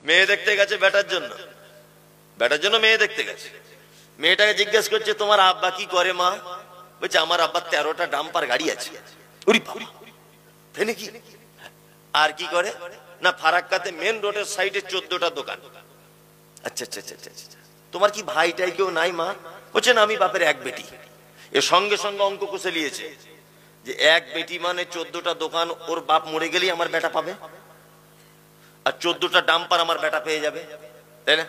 মেয়ে দেখতে গেছে বেটার জন্য মেয়ে দেখতে গেছে। মেয়েটাকে জিজ্ঞেস করছে তোমার আব্বা কি করে মা? বলছে আমার আব্বা 13টা ডাম্পার গাড়ি আছে। আর কি করে না, ফারাক্কাতে মেন রোডের সাইডে 14টা দোকান। আচ্ছা আচ্ছা আচ্ছা আচ্ছা, তোমার কি ভাইটাই কেউ নাই মা? বলছে না, আমি বাপের এক বেটি। এর সঙ্গে সঙ্গে অঙ্ক কষে নিয়েছে যে এক বেটি মানে 14টা দোকান, ওর বাপ মরে গেলেই আমার বেটা পাবে, আর 14টা ডাম্পার আমার বেটা পেয়ে যাবে, তাই না?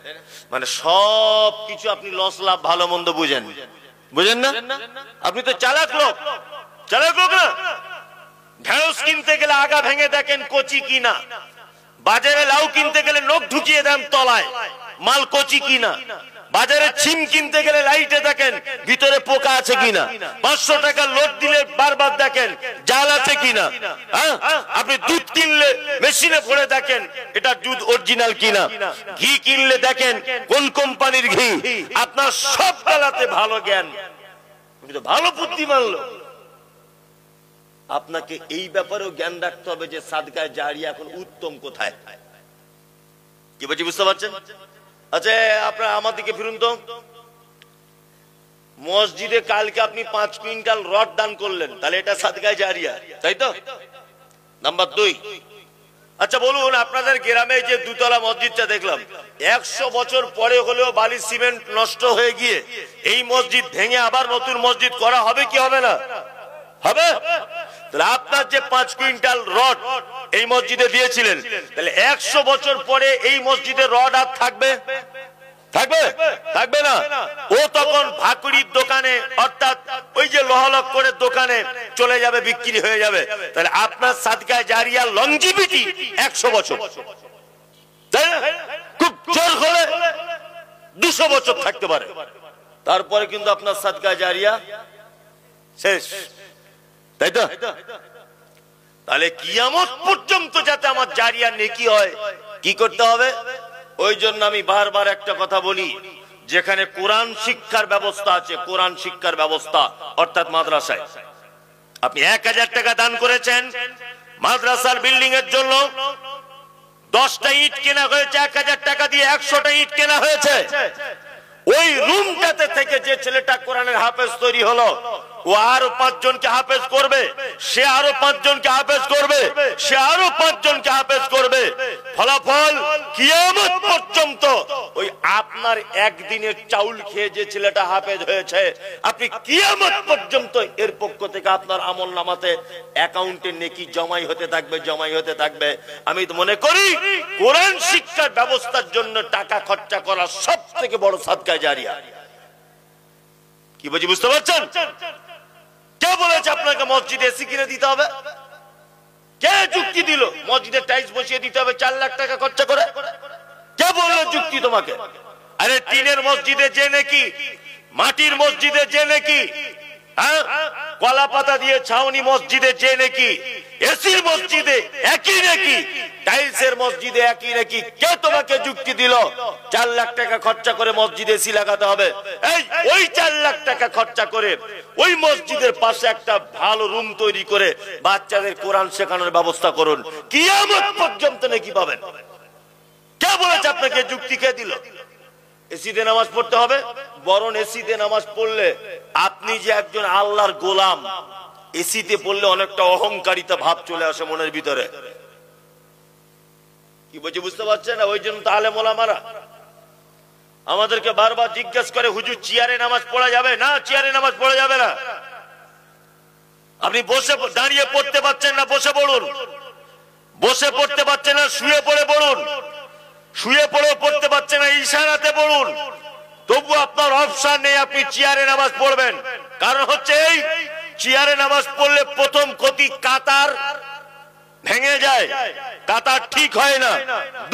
মানে সব কিছু আপনি লস লাভ ভালো মন্দ বুঝেন না? আপনি তো চালাক লোক না। ঢেঁড়স কিনতে গেলে আগা ভেঙে দেখেন কচি কিনা, বাজারে লাউ কিনতে গেলে নখ ঢুকিয়ে দেন তলায় মাল কচি কিনা, বাজারে ছিম কিনতে গেলে লাইটে দেখেন ভিতরে পোকা আছে কিনা, 500 টাকা লোড দিলে বারবার দেখেন জাল আছে কিনা। আপনি দুধ কিনলে মেশিনে ভরে দেখেন এটা দুধ অরিজিনাল কিনা, ঘি কিনলে দেখেন কোন কোম্পানির ঘি। আপনার সব বেলাতে ভালো জ্ঞান, ভালো বুদ্ধিমান লোক। আপনাকে এই ব্যাপারেও জ্ঞান রাখতে হবে যে সাদকায়ে জারিয়া এখন উত্তম কোথায়। কি বলছি বুঝতে পারছেন? আচ্ছা আপনারা আমার দিকে ফিরুন তো। মসজিদে কালকে আপনি 5 কুইন্টাল রড দান করলেন, তাহলে এটা সাদকায়ে জারিয়া, তাই তো? নাম্বার 2, আচ্ছা বলুন আপনাদের গ্রামে যে 2তলা মসজিদটা দেখলাম, 100 বছর পরে হলেও বালি সিমেন্ট নষ্ট হয়ে গিয়ে এই মসজিদ ভেঙে আবার নতুন মসজিদ করা হবে কি হবে না? হবে। তাহলে আপনার যে 5 কুইন্টাল রড এই মসজিদে দিয়েছিলেন, তাহলে 100 বছর পরে এই মসজিদে রড আর থাকবে না। ও তখন ভাকুড়ির দোকানে অর্থাৎ ওই যে লোহালক করে দোকানে চলে যাবে, বিক্রি হয়ে যাবে। তাহলে আপনার সাদকায়ে জারিয়া লংজিভিটি 100 বছর, তাই না? খুব জোর হলে 200 বছর থাকতে পারে, তারপরে কিন্তু আপনার সাদকায়ে জারিয়া শেষ, তাই তো? তাহলে কিয়ামত পর্যন্ত যাতে আমার জারিয়া নেকি হয়, কি করতে হবে? ওই জন্য আমি বারবার একটা কথা বলি, যেখানে কোরআন শিক্ষার ব্যবস্থা আছে, কোরআন শিক্ষার ব্যবস্থা অর্থাৎ মাদ্রাসায় আপনি 1000 টাকা দান করেছেন, মাদ্রাসার বিল্ডিং এর জন্য 10টা ইট কেনা হয়েছে, 1000 টাকা দিয়ে 100টা ইট কেনা হয়েছে। ওই রুমটাতে থেকে যে ছেলেটা কোরআনের হাফেজ তৈরি হলো, ও আরো 5 জনকে হাফেজ করবে, সে আরো 5 জনকে হাফেজ করবে, সে আরো 5 জনকে হাফেজ করবে। ফলাফল কিয়ামত পর্যন্ত ওই আপনার একদিনের চাউল খেয়ে যে ছেলেটা হাফেজ হয়েছে, আপনি কিয়ামত পর্যন্ত এর পক্ষ থেকে আপনার আমলনামাতে অ্যাকাউন্টে নেকি জমাই হতে থাকবে। আমি তো মনে করি কোরআন শিক্ষার ব্যবস্থার জন্য টাকা খরচা করা সবথেকে বড় সাদকায়ে জারিয়া। কি বলছি বুঝতে পারছেন? কে বলেছে আপনাকে মসজিদে এসি কিনে দিতে হবে? কে যুক্তি দিল মসজিদে টাইলস বসিয়ে দিতে হবে 4 লাখ টাকা খরচা করে? কে বলল যুক্তি তোমাকে? আরে টিনের মসজিদে যে নাকি, মাটির মসজিদে যে নাকি, কলা পাতা দিয়ে ছাউনি মসজিদে যে নাকি, এসির মসজিদে একই নাকি, টাইলসের মসজিদে একই নাকি, কে তোমাকে যুক্তি দিল 4 লাখ টাকা খরচা করে মসজিদে এসি লাগাতে হবে? ওই 4 লাখ টাকা খরচা করে ওই মসজিদের পাশে একটা ভালো রুম তৈরি করে বাচ্চাদের কোরআন শেখানোর ব্যবস্থা করুন, কিয়ামত পর্যন্ত নাকি পাবেন। কে বলেছে আপনাকে যুক্তি? কে দিল? এসিতে নামাজ পড়তে হবে, বরং এসিতে নামাজ পড়লে আপনি যে একজন আল্লাহর গোলাম, এসিতে পড়লে অনেকটা অহংকারিতা ভাব চলে আসে মনের ভিতরে। কি বলছি বুঝতে পারছেন? ওই জন্য তো আলেম ওলামারা আমাদেরকে বারবার জিজ্ঞেস করে, হুজুর চেয়ারে নামাজ পড়া যাবে না? চেয়ারে নামাজ পড়া যাবে না। আপনি বসে দাঁড়িয়ে পড়তে পারছেন না, বসে পড়ুন। বসে পড়তে পারছেন না, শুয়ে পড়ে পড়ুন। শুয়ে পড়েও পড়তে পারছেন না, ইশারাতে পড়ুন। তবু আপনার অপশন নেই, আপনি চেয়ারে নামাজ পড়বেন। কারণ হচ্ছে এই চেয়ারে নামাজ পড়লে প্রথম ক্ষতি কাতার ভেঙে যায়, কাতার ঠিক হয় না।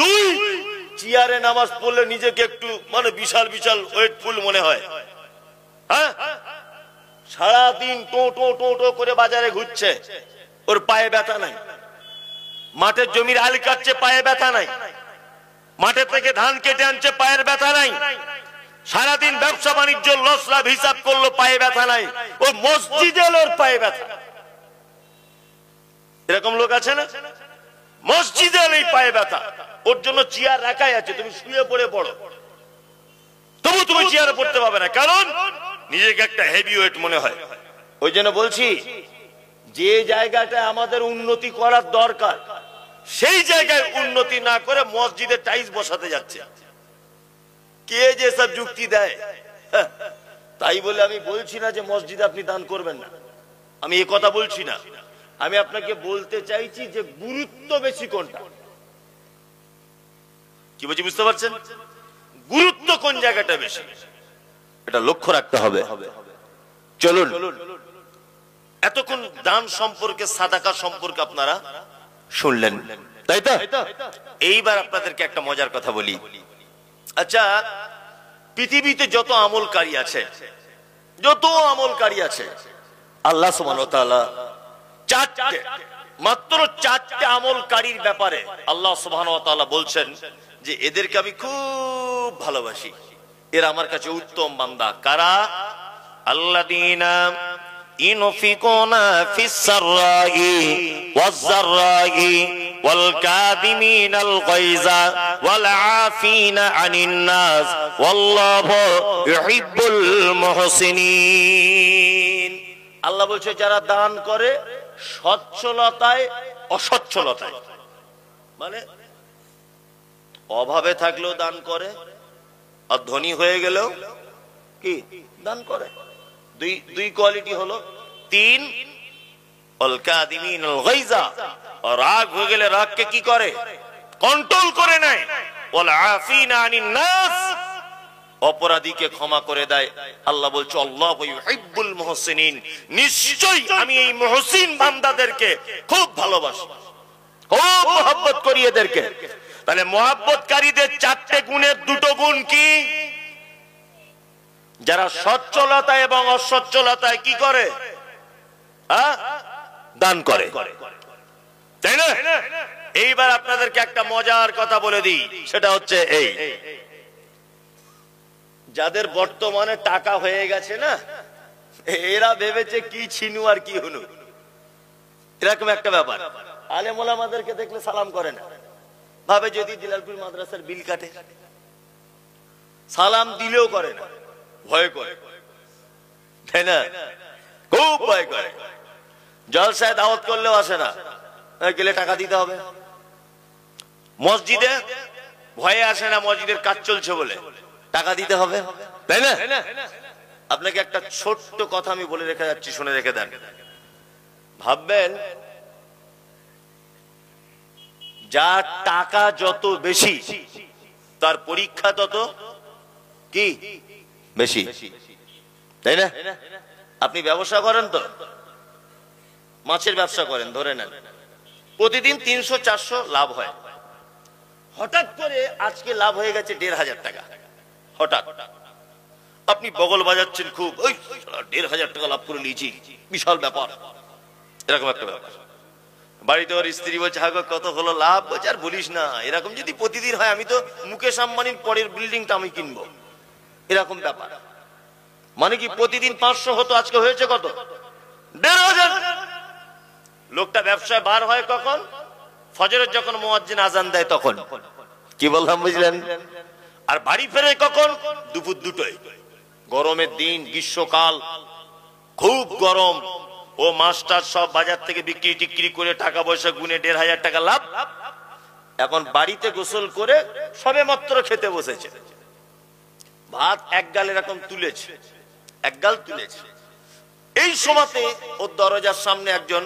2, চেয়ারে নামাজ পড়লে নিজেকে একটু মানে বিশাল বিশাল ওয়েটফুল মনে হয়। সারাদিন টো টো টো টো করে বাজারে ঘুরছে, ওর পায়ে ব্যথা নাই। মাঠের জমির আল কাটছে, পায়ে ব্যথা নাই। মাঠে থেকে ধান কেটে আনছে, পায়ের ব্যথা নাই। সারাদিন ব্যবসা বাণিজ্য লস লাভ হিসাব করলো, পায়ে ব্যথা নাই। ও মসজিদে ওর পায়ে ব্যথা। এরকম লোক আছে না? মসজিদে এই পায়ে ব্যথা, ওর জন্য চেয়ার রাখাই আছে, তুমি শুয়ে পড়ে পড়ো, তবু তুমি চেয়ারে পড়তে পারবে না, কারণ নিজেকে একটা হেভি ওয়েট মনে হয়। ওই জন্য বলছি, যে জায়গাটা আমাদের উন্নতি করার দরকার সেই জায়গায় উন্নতি না করে মসজিদে টাইলস বসাতে যাচ্ছে। কে যে সব যুক্তি দেয়, তাই বলে আমি বলছি না যে মসজিদে আপনি দান করবেন না, আমি এই কথা বলছি না। আমি আপনাকে বলতে চাইছি যে গুরুত্ব বেশি কোনটা, কি বলছি বুঝতে পারছেন? গুরুত্ব কোন জায়গাটা বেশি এটা লক্ষ্য রাখতে হবে। চলুন, এতক্ষণ দান সম্পর্কে, সাদাকা সম্পর্কে আপনারা শুনলেন, তাই তো? এইবার আপনাদেরকে একটা মজার কথা বলি। আচ্ছা, পৃথিবীতে যত আমলকারী আছে, আল্লাহ সুবহানাহু ওয়া তাআলা মাত্র চারটে আমলকারীর ব্যাপারে আল্লাহ সুবহানাহু ওয়া তাআলা বলছেন যে এদেরকে আমি খুব ভালোবাসি, এরা আমার কাছে উত্তম বান্দা। কারা? আল্লাযীনা ইনফিকুনা ফিস সাররাই ওয়াজ যাররাই ওয়াল কাযিমিনাল গায়যা ওয়াল আফিনা আনিন নাস ওয়াল্লাহু ইউহিব্বুল মুহসিনিন। আল্লাহ বলছে যারা দান করে সচ্ছলতায় অসচ্ছলতায়, মানে অভাবে থাকলেও দান করে, আর ধনী হয়ে গেলেও কি দান করে। দুই কোয়ালিটি হলো। তিন, আল কাযিমিনাল গায়যা, রাগ হয়ে গেলে রাগকে কি করে? কন্ট্রোল করে নেয়। ওয়াল আফিনা আনিন নাস, অপরাধীকে ক্ষমা করে দেয়। আল্লাহ বলছে আল্লাহু ইউহিব্বুল মুহসিনিন, নিশ্চয়ই আমি এই মুহসিন বান্দাদেরকে খুব ভালোবাসি, খুব মহব্বত করি এদেরকে। তাহলে মহব্বতকারীদের চারটে গুণের দুটো গুণ কি? যারা সচ্ছলতা এবং অসচ্ছলতায় কি করে? দান করে, তাই না? এইবার আপনাদেরকে একটা মজার কথা বলে দিই, সেটা হচ্ছে এই, যাদের বর্তমানে টাকা হয়ে গেছে না, এরা ভেবেছে কি ছিনু আর কি হুনু, এরকম একটা ব্যাপার। আলেম ওলামাদেরকে দেখলে সালাম করে না, ভাবে যদি দিলালপুর মাদ্রাসার বিল কাটে। সালাম দিলেও করে না, ভয় করে, তাই না? খুব ভয় করে। জলসায় দাওয়াত করলেও আসে না, গেলে টাকা দিতে হবে। মসজিদে ভয়ে আসে না, মসজিদের কাজ চলছে বলে টাকা দিতে হবে, তাই না? আপনাকে একটা ছোট্ট কথা আমি বলে রেখে যাচ্ছি, শুনে রেখে দেন। ভাববেন, যার টাকা যত বেশি তার পরীক্ষা তত কি বেশি, তাই না? আপনি ব্যবসা করেন তো, মাছের ব্যবসা করেন, ধরে নেন প্রতিদিন 300-400 লাভ হয়। হঠাৎ করে আজকে লাভ হয়ে গেছে 1,500 টাকা। হঠাৎ আপনি বগল বাজাচ্ছেন খুব, ওই 1,500 টাকা লাভ করে নিয়েছি, বিশাল ব্যাপার, এরকম একটা ব্যাপার। বাড়িতে ওর স্ত্রী বলছে, হ্যাঁ কত হলো লাভ? বলছে আর বলিস না, এরকম যদি প্রতিদিন হয় আমি তো মুকেশ আম্বানির পরের বিল্ডিংটা আমি কিনবো, এরকম ব্যাপার। মানে কি প্রতিদিন 500 হতো, আজকে হয়েছে কত? 1,500। লোকটা ব্যবসায় বার হয় কখন? ফজরের যখন মুয়াজ্জিন আজান দেয় তখন। কি বললাম বুঝলেন? আর বাড়ি ফেরে কখন? দুপুর 2টোয়। গরমের দিন, গ্রীষ্মকাল, খুব গরম। ও মাস্টার সব বাজার থেকে বিক্রি টিক্রি করে টাকা পয়সা গুনে 1,500 টাকা লাভ। এখন বাড়িতে গোসল করে সবে মাত্র খেতে বসেছে, ভাত এক গাল এরকম তুলেছে, এক গাল তুলেছে। এই সময়তে ওর দরজার সামনে একজন